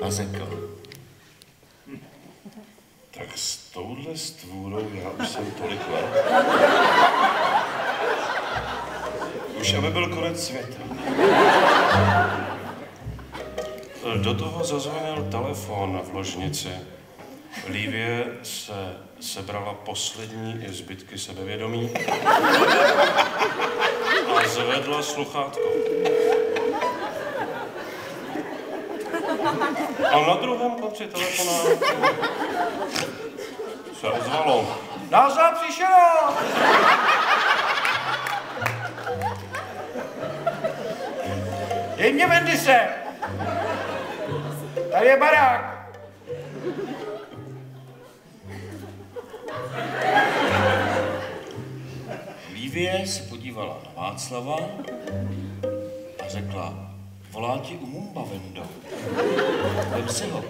a řekl. Tak s touhle stvůrou já už jsem tolik let. Už aby byl konec světa. Do toho zazvonil telefon v ložnici. Lívie se sebrala poslední zbytky sebevědomí a zvedla sluchátko. A na druhém konci telefonátu se ozvalo. Nazdar, přišel! Dej mě Vendise! Tady je barák! Lívie se podívala na Václava a řekla, volá ti Umumba, Vendo. Vem si ho.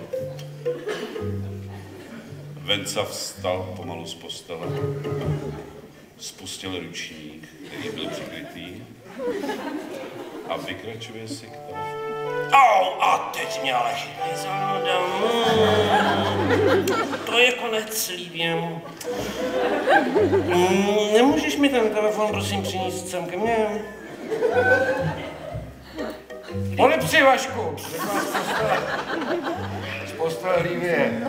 Venca vstal pomalu z postele, spustil ručník, který byl přikrytý, a vykračuje si k telefonu. Au, a teď mě ale chytli záda. To je konec, Lívě. Nemůžeš mi ten telefon, prosím, přinést sem ke mně? Polipsi, Vašku! Řekla z postele Lívie.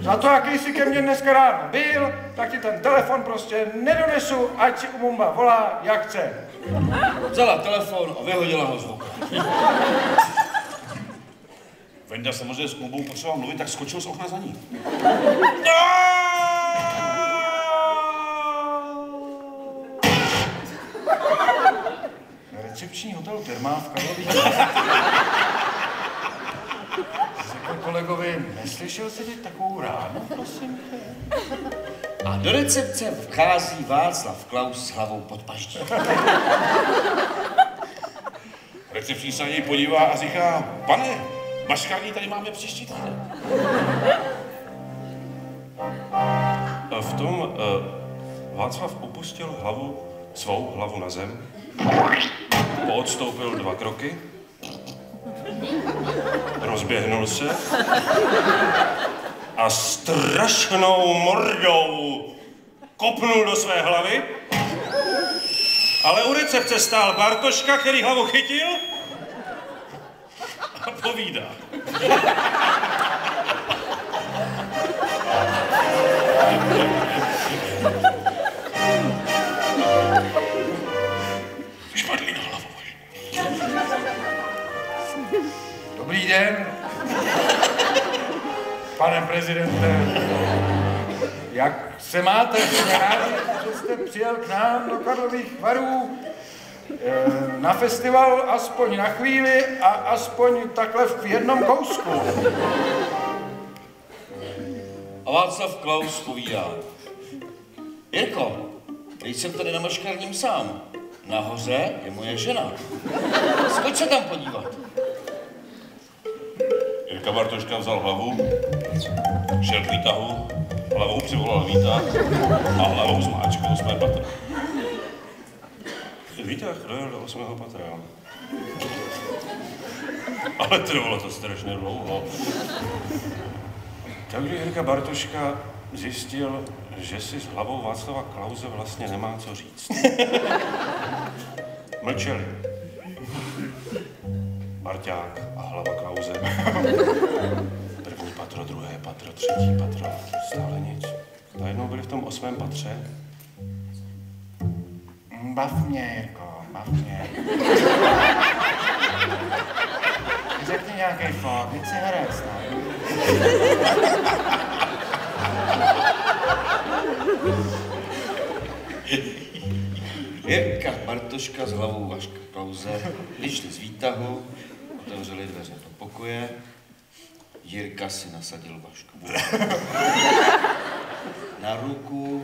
Za to, jaký jsi ke mně dneska ráno byl, tak ti ten telefon prostě nedonesu, ať si Umumba volá, jak chce. Vzala telefon a vyhodila ho z oka. Venda samozřejmě s Umbou potřeboval mluvit, tak skočil z okna za ní. Recepční hotelu Termál v Karlových. Řekl kolegovi, neslyšel jsi teď takovou ránu, prosím tě? A do recepce vchází Václav Klaus s hlavou pod paždí. Recepční se na něj podívá a říká, pane, maškární tady máme příští týden. V tom Václav opustil svou hlavu na zem, poodstoupil 2 kroky, rozběhnul se a strašnou mordou kopnul do své hlavy, ale u recepce stál Bartoška, který hlavu chytil a povídá. Špadlí na hlavu. Dobrý den, pane prezidente. Jak se máte? Jsme rádi, že jste přijel k nám do Karlových Varů na festival aspoň na chvíli a aspoň takhle v jednom kousku. A Václav Klaus povídá. Jirko, teď jsem tady na maškarním sám. Nahoře je moje žena. Skoč se tam podívat. Jirka Bartoška vzal hlavu, šel k výtahu, hlavou přivolal výtah a hlavou zmáčkl 8. patro. Výtah dojel do 8. patra. Ale trvalo to strašně dlouho. Takže Jirka Bartoška zjistil, že si s hlavou Václava Klause vlastně nemá co říct. Mlčeli. Barťák a hlava Klause. První patro, druhé patro, třetí patro, stále nic. Najednou byli v tom 8. patře. Bav mě, Jirko, bav mě. Řekni nějaký fakt, teď si herec, ne? Jirka Bartoška s hlavou Vaška Klause vyšli z výtahu, otevřeli dveře do pokoje. Jirka si nasadil Vašku na ruku.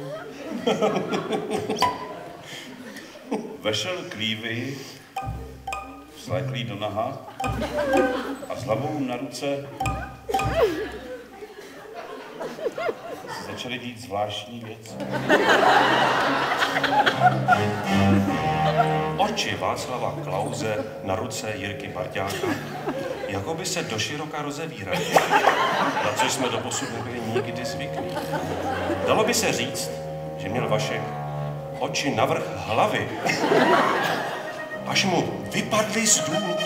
Vešel k Lívii, svléklý do naha a s hlavou na ruce se začaly dít zvláštní věci. Oči Václava Klause na ruce Jirky Barťáka jako by se doširoka rozevíraly, na což jsme doposud nebyli nikdy zvyklí. Dalo by se říct, že měl Vašek oči navrch hlavy, až mu vypadly z důlku.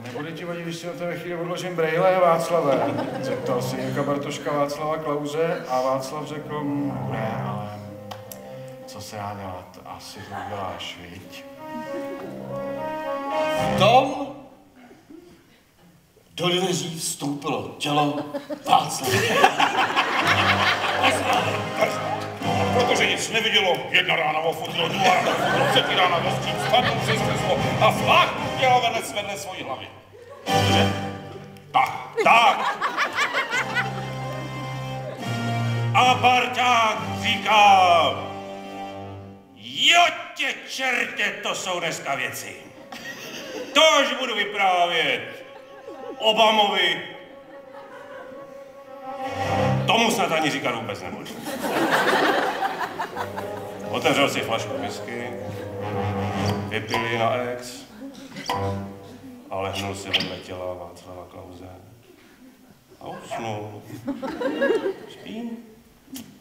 Nebude ti vadit, když si o té chvíli odložím brejle, Václave? Zeptal si Jirka Bartoška Václava Klause a Václav řekl, ne, ale co se dá dělat? Asi to uděláš, viď? V tom do dveří vstoupilo tělo Václava. Protože nic nevidělo, jedna rána ofutilo, druhá rána ofutilo, třetí rána dostříc, spadl přes křeslo a flak dělal vedle svojí hlavy. Cože? Tak. A Barťák říká, jo tě čertě, to jsou dneska věci. To až budu vyprávět Obamovi. Tomu snad ani říkat vůbec nebudu. Otevřel si flašku whisky, vypili na ex a lehnul si vedle těla Václava Klause. A usnul. Spí,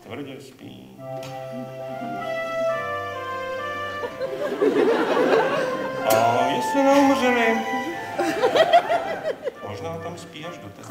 tvrdě spí. A jestli neumřeli, možná tam spí až do teď.